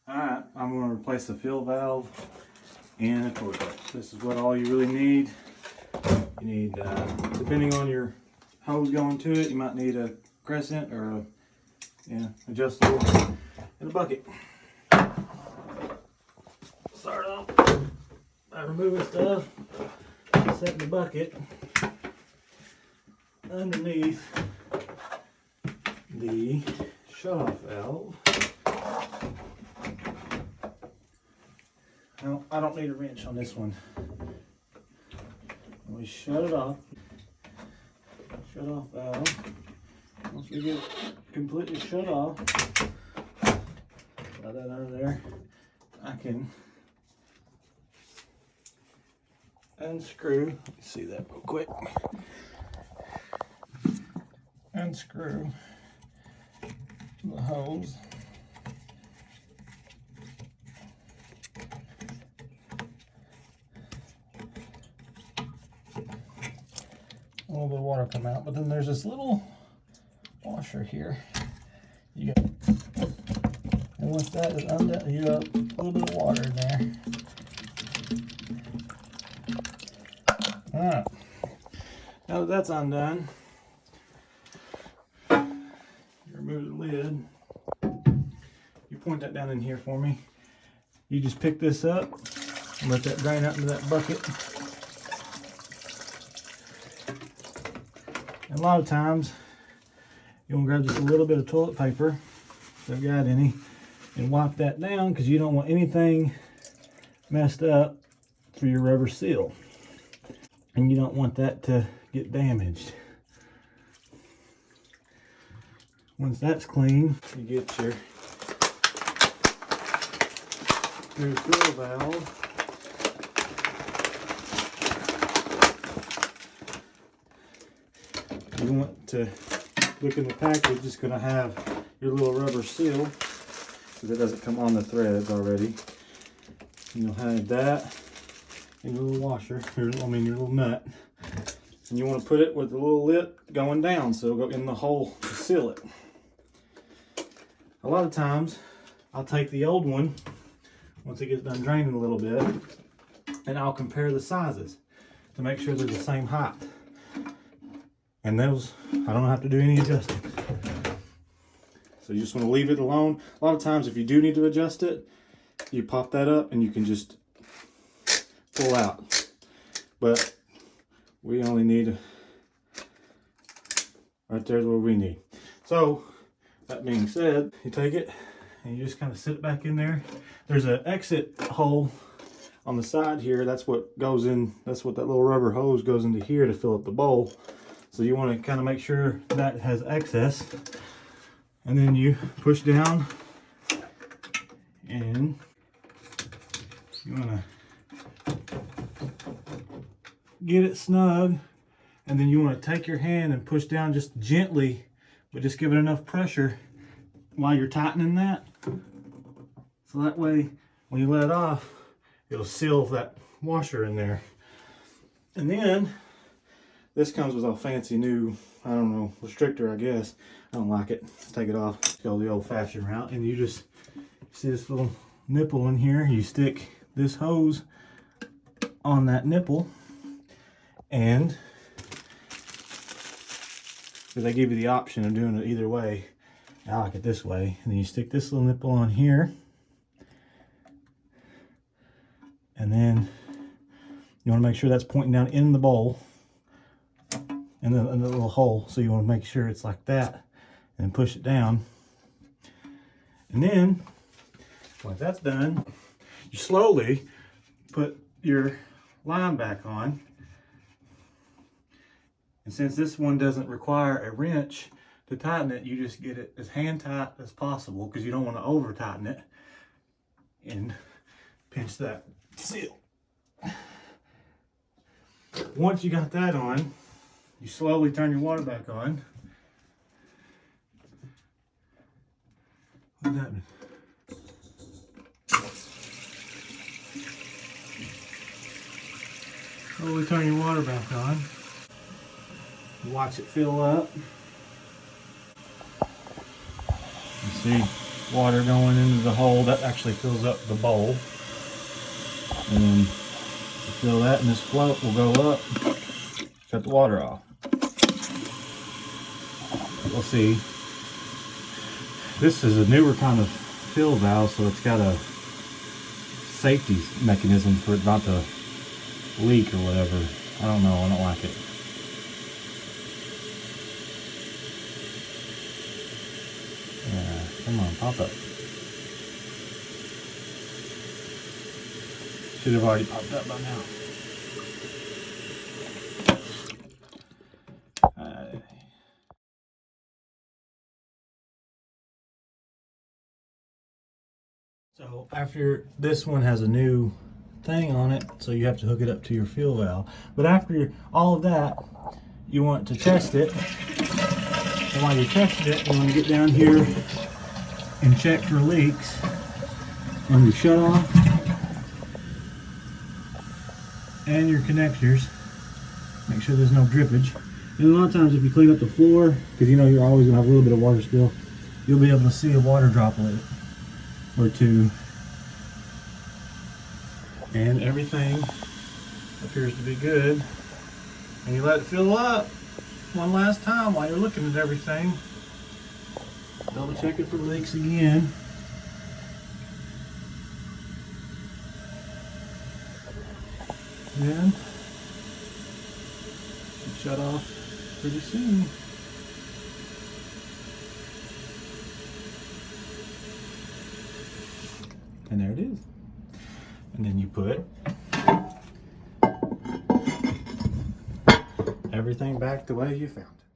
Alright, I'm going to replace the fill valve and a torque wrench. This is what all you really need. You need, depending on your hose going to it, you might need a crescent or a adjustable and a bucket. Start off by removing stuff, setting the bucket underneath the shutoff valve. Now, I don't need a wrench on this one. We shut it off. Shut off valve. Once we get it completely shut off, slide that under there. I can unscrew. Let me see that real quick. Unscrew the hose. A little bit of water come out, but then there's this little washer here. You got, and once that is undone, you got a little bit of water in there. All right. Now that that's undone, you remove the lid. You point that down in here for me. You just pick this up and let that drain out into that bucket. And a lot of times, you want to grab just a little bit of toilet paper, if I've got any, and wipe that down because you don't want anything messed up for your rubber seal. And you don't want that to get damaged. Once that's clean, you get your fill valve. You want to look in the package, it's going to have your little rubber seal because it doesn't come on the threads already. And you'll have that in your little washer, your little nut. And you want to put it with the little lip going down so it'll go in the hole to seal it. A lot of times, I'll take the old one, once it gets done draining a little bit, and I'll compare the sizes to make sure they're the same height. And those, I don't have to do any adjusting. So you just want to leave it alone. A lot of times if you do need to adjust it, you pop that up and you can just pull out. But we only need, right there's what we need. So that being said, you take it and you just kind of sit it back in there. There's an exit hole on the side here. That's what goes in, that's what that little rubber hose goes into here to fill up the bowl. So you want to kind of make sure that has access, and then you push down and you want to get it snug, and then you want to take your hand and push down just gently, but just give it enough pressure while you're tightening that. So that way when you let it off, it'll seal that washer in there. And then this comes with a fancy new, I don't know, restrictor, I guess. I don't like it. Let's take it off. Let's go the old-fashioned route. And you just see this little nipple in here. You stick this hose on that nipple. And they give you the option of doing it either way. I like it this way. And then you stick this little nipple on here. And then you want to make sure that's pointing down in the bowl. In the little hole, so you want to make sure it's like that, and push it down. And then, once that's done, you slowly put your line back on. And since this one doesn't require a wrench to tighten it, you just get it as hand tight as possible because you don't want to over tighten it, and pinch that seal. Once you got that on, you slowly turn your water back on. What happened? Slowly turn your water back on. Watch it fill up. You see, water going into the hole. That actually fills up the bowl. And then you fill that and this float will go up, shut the water off. We'll see. This is a newer kind of fill valve, so it's got a safety mechanism for it not to leak or whatever. I don't know, I don't like it. Yeah, come on, pop up. Should have already popped up by now. So after this one has a new thing on it, so you have to hook it up to your fill valve. But after all of that, you want to test it. And while you're testing it, you want to get down here and check for leaks on your shutoff and your connectors. Make sure there's no drippage. And a lot of times if you clean up the floor, because you know you're always going to have a little bit of water spill, you'll be able to see a water droplet or two. And everything appears to be good. And you let it fill up one last time while you're looking at everything. Double check it for leaks again. Then should shut off pretty soon. And there it is. And then you put everything back the way you found it.